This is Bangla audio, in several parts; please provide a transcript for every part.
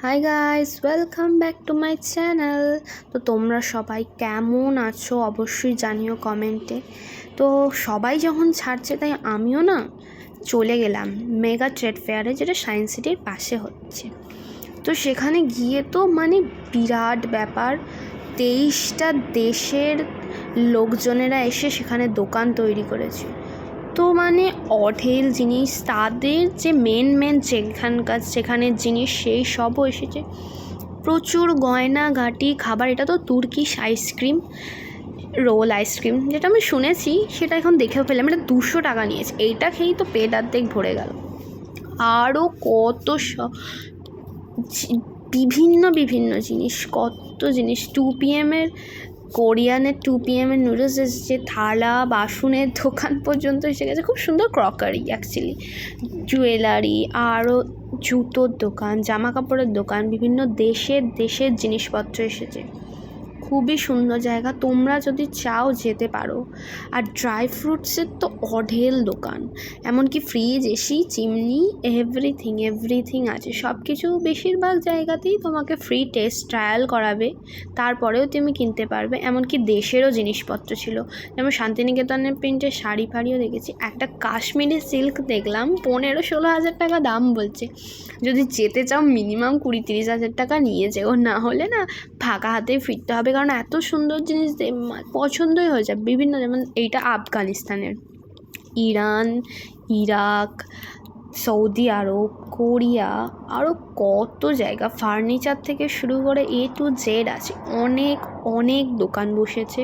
Hi guys, welcome back to my channel. তো তোমরা সবাই কেমন আছো অবশ্যই জানিও কমেন্টে। তো সবাই যখন ছাড়ছে তাই আমিও না চলে গেলাম মেগা ট্রেড ফেয়ারে, যেটা সায়েন্স সিটির পাশে হচ্ছে। তো সেখানে গিয়ে তো মানে বিরাট ব্যাপার, 23টা দেশের লোকজনেরা এসে সেখানে দোকান তৈরি করেছে। তো মানে অঢেল জিনিস, তাদের যে মেন সেখানের জিনিস সেই সবও এসেছে। প্রচুর গয়নাগাটি, খাবার। এটা তো তুর্কিশ আইসক্রিম, রোল আইসক্রিম, যেটা আমি শুনেছি সেটা এখন দেখেও পেলাম। এটা 200 টাকা নিয়েছে। এইটা খেয়েই তো পেট অর্ধেক ভরে গেল। আরও কত বিভিন্ন জিনিস, কত জিনিস। 2PM কোরিয়ানের 2PM নুডলস এসেছে, থালা বাসনের দোকান পর্যন্ত এসে গেছে। খুব সুন্দর ক্রকারি অ্যাকচুয়ালি, জুয়েলারি, আরও জুতোর দোকান, জামা কাপড়ের দোকান, বিভিন্ন দেশের জিনিসপত্র এসেছে। খুবই সুন্দর জায়গা, তোমরা যদি চাও যেতে পারো। আর ড্রাই ফ্রুটসের তো অঢেল দোকান, এমনকি ফ্রিজ, এসি, চিমনি, এভরিথিং আছে। সব কিছু বেশিরভাগ জায়গাতেই তোমাকে ফ্রি টেস্ট ট্রায়াল করাবে, তারপরেও তুমি কিনতে পারবে। এমনকি দেশেরও জিনিসপত্র ছিল, যেমন শান্তিনিকেতনের প্রিন্টের শাড়ি ফাড়িও দেখেছি। একটা কাশ্মীরি সিল্ক দেখলাম, 15-16 হাজার টাকা দাম বলছে। যদি যেতে চাও মিনিমাম 20-30 হাজার টাকা নিয়ে যেও, না হলে না ফাঁকা হাতেই ফিরতে হবে, কারণ এত সুন্দর জিনিস পছন্দই হয়ে যায়। বিভিন্ন, যেমন এইটা আফগানিস্তানের, ইরান, ইরাক, সৌদি আরব, কোরিয়া, আরও কত জায়গা। ফার্নিচার থেকে শুরু করে A to Z আছে। অনেক দোকান বসেছে,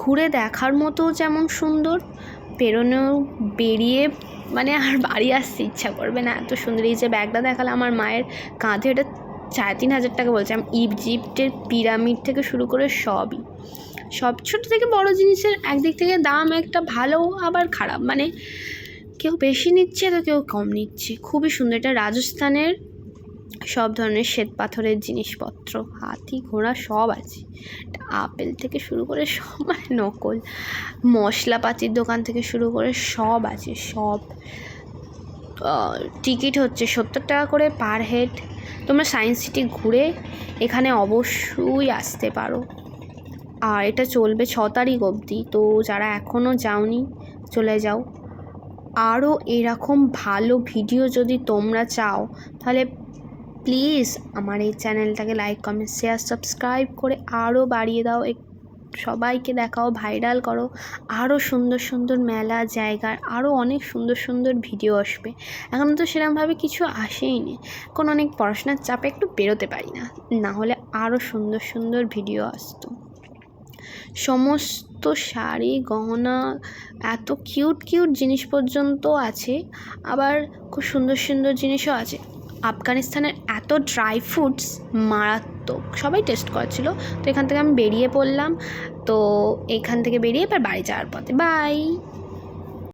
ঘুরে দেখার মতো যেমন সুন্দর, বেরিয়ে মানে আর বাড়ি আসতে ইচ্ছা করবে না, এত সুন্দর। এই যে ব্যাগটা দেখালে আমার মায়ের কাঁধে, এটা 3.5 হাজার টাকা বলছে। আমি ইজিপ্টের পিরামিড থেকে শুরু করে সব ছোটো থেকে বড় জিনিসের একদিক থেকে দাম একটা ভালো আবার খারাপ, মানে কেউ বেশি নিচ্ছে তো কেউ কম নিচ্ছে। খুবই সুন্দর। এটা রাজস্থানের সব ধরনের শ্বেত পাথরের জিনিসপত্র, হাতি ঘোড়া সব আছে। আপেল থেকে শুরু করে সব, মানে নকল মশলাপাতির দোকান থেকে শুরু করে সব আছে। সব টিকিট হচ্ছে 70 টাকা করে পার হেড। তোমরা সায়েন্স সিটি ঘুরে এখানে অবশ্যই আসতে পারো। আর এটা চলবে 6 তারিখ অবধি। তো যারা এখনও যাওনি চলে যাও। আরও এরকম ভালো ভিডিও যদি তোমরা চাও তাহলে প্লিজ আমার এই চ্যানেলটাকে লাইক, কমেন্ট, শেয়ার, সাবস্ক্রাইব করে আরও বাড়িয়ে দাও। সবাইকে দেখাও, ভাইরাল করো। আরও সুন্দর মেলা, জায়গার আরও অনেক সুন্দর ভিডিও আসবে। এখন তো সেরকমভাবে কিছু আসেইনি, এখন অনেক পড়াশোনার চাপে একটু বেরোতে পারি না হলে আরও সুন্দর ভিডিও আসতো। সমস্ত শাড়ি, গহনা, এত কিউট জিনিস পর্যন্ত আছে। আবার খুব সুন্দর জিনিসও আছে। আফগানিস্তানের এত ড্রাই ফ্রুটস মারাত্মক, সবাই টেস্ট করেছিল। তো এখান থেকে আমি বেরিয়ে পড়লাম। তো এখান থেকে বেরিয়ে এবার বাড়ি যাওয়ার পথে বাই।